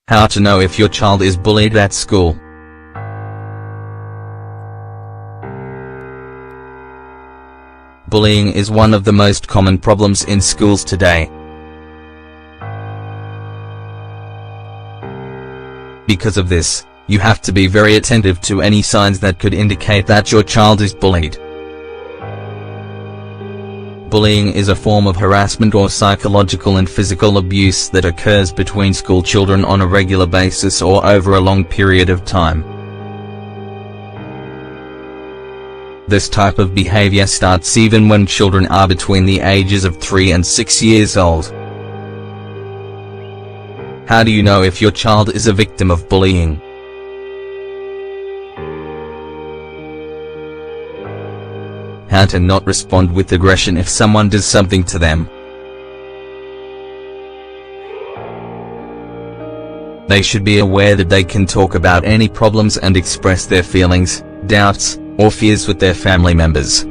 How to know if your child is bullied at school. Bullying is one of the most common problems in schools today. Because of this, you have to be very attentive to any signs that could indicate that your child is bullied. Bullying is a form of harassment or psychological and physical abuse that occurs between school children on a regular basis or over a long period of time. This type of behavior starts even when children are between the ages of 3 and 6 years old. How do you know if your child is a victim of bullying? How to not respond with aggression if someone does something to them. They should be aware that they can talk about any problems and express their feelings, doubts, or fears with their family members.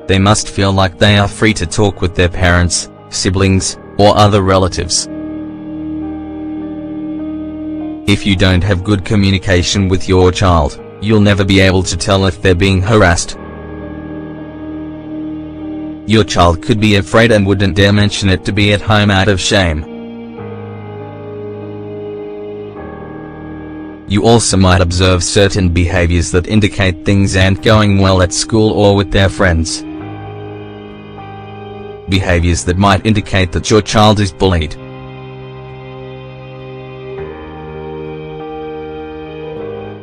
They must feel like they are free to talk with their parents, siblings, or other relatives. If you don't have good communication with your child, you'll never be able to tell if they're being harassed. Your child could be afraid and wouldn't dare mention it to be at home out of shame. You also might observe certain behaviors that indicate things aren't going well at school or with their friends. Behaviors that might indicate that your child is bullied.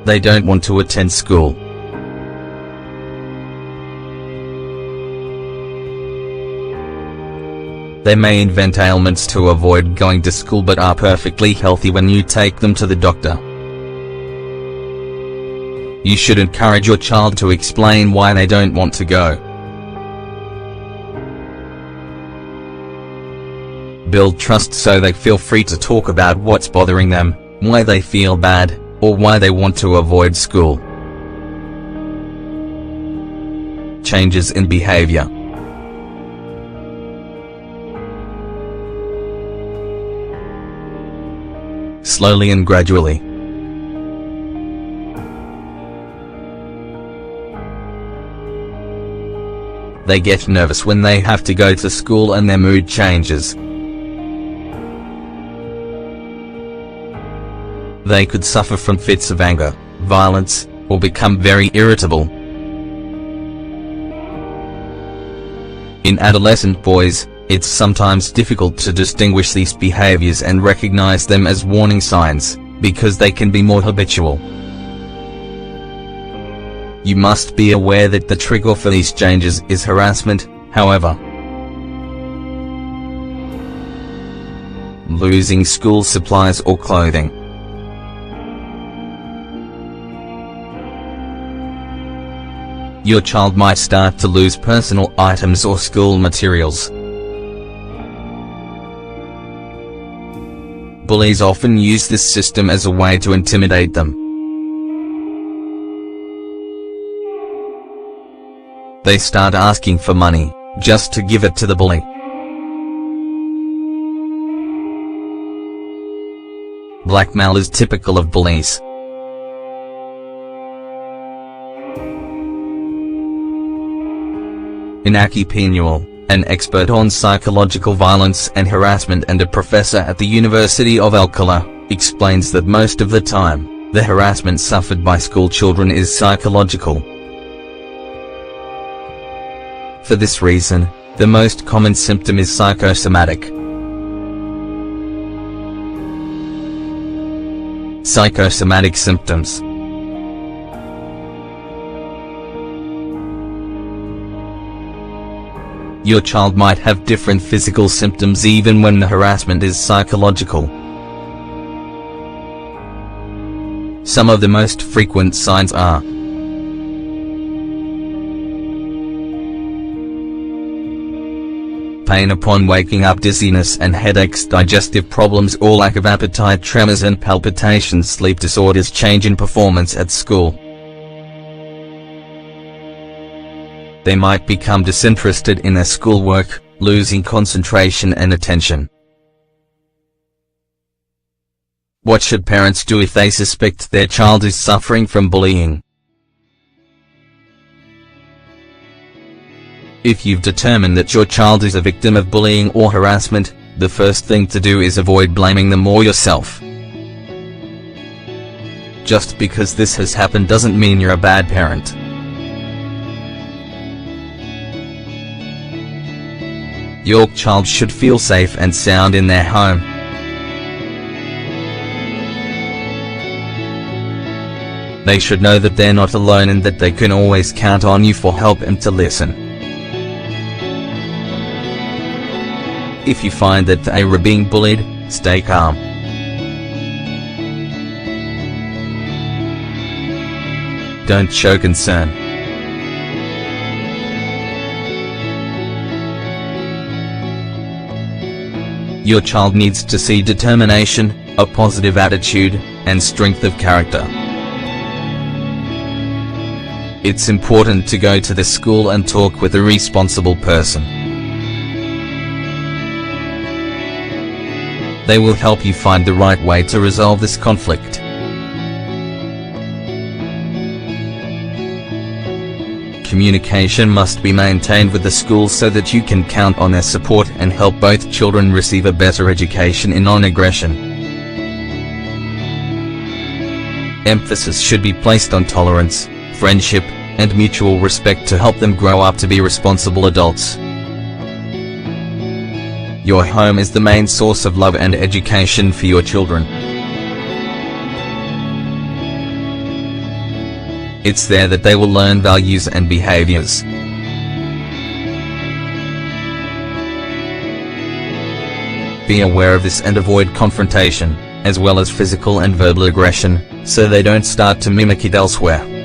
They don't want to attend school. They may invent ailments to avoid going to school but are perfectly healthy when you take them to the doctor. You should encourage your child to explain why they don't want to go. Build trust so they feel free to talk about what's bothering them, why they feel bad, or why they want to avoid school. Changes in behavior. Slowly and gradually. They get nervous when they have to go to school and their mood changes. They could suffer from fits of anger, violence, or become very irritable. In adolescent boys, it's sometimes difficult to distinguish these behaviors and recognize them as warning signs, because they can be more habitual. You must be aware that the trigger for these changes is harassment, however. Losing school supplies or clothing. Your child might start to lose personal items or school materials. Bullies often use this system as a way to intimidate them. They start asking for money, just to give it to the bully. Blackmail is typical of bullies. Inaki Pinuel, an expert on psychological violence and harassment and a professor at the University of Alcala, explains that most of the time, the harassment suffered by school children is psychological. For this reason, the most common symptom is psychosomatic. Psychosomatic symptoms. Your child might have different physical symptoms even when the harassment is psychological. Some of the most frequent signs are pain upon waking up, dizziness and headaches, digestive problems or lack of appetite, tremors and palpitations, sleep disorders, change in performance at school. They might become disinterested in their schoolwork, losing concentration and attention. What should parents do if they suspect their child is suffering from bullying? If you've determined that your child is a victim of bullying or harassment, the first thing to do is avoid blaming them or yourself. Just because this has happened doesn't mean you're a bad parent. Your child should feel safe and sound in their home. They should know that they're not alone and that they can always count on you for help and to listen. If you find that they are being bullied, stay calm. Don't show concern. Your child needs to see determination, a positive attitude, and strength of character. It's important to go to the school and talk with a responsible person. They will help you find the right way to resolve this conflict. Communication must be maintained with the school so that you can count on their support and help both children receive a better education in non-aggression. Emphasis should be placed on tolerance, friendship, and mutual respect to help them grow up to be responsible adults. Your home is the main source of love and education for your children. It's there that they will learn values and behaviors. Be aware of this and avoid confrontation, as well as physical and verbal aggression, so they don't start to mimic it elsewhere.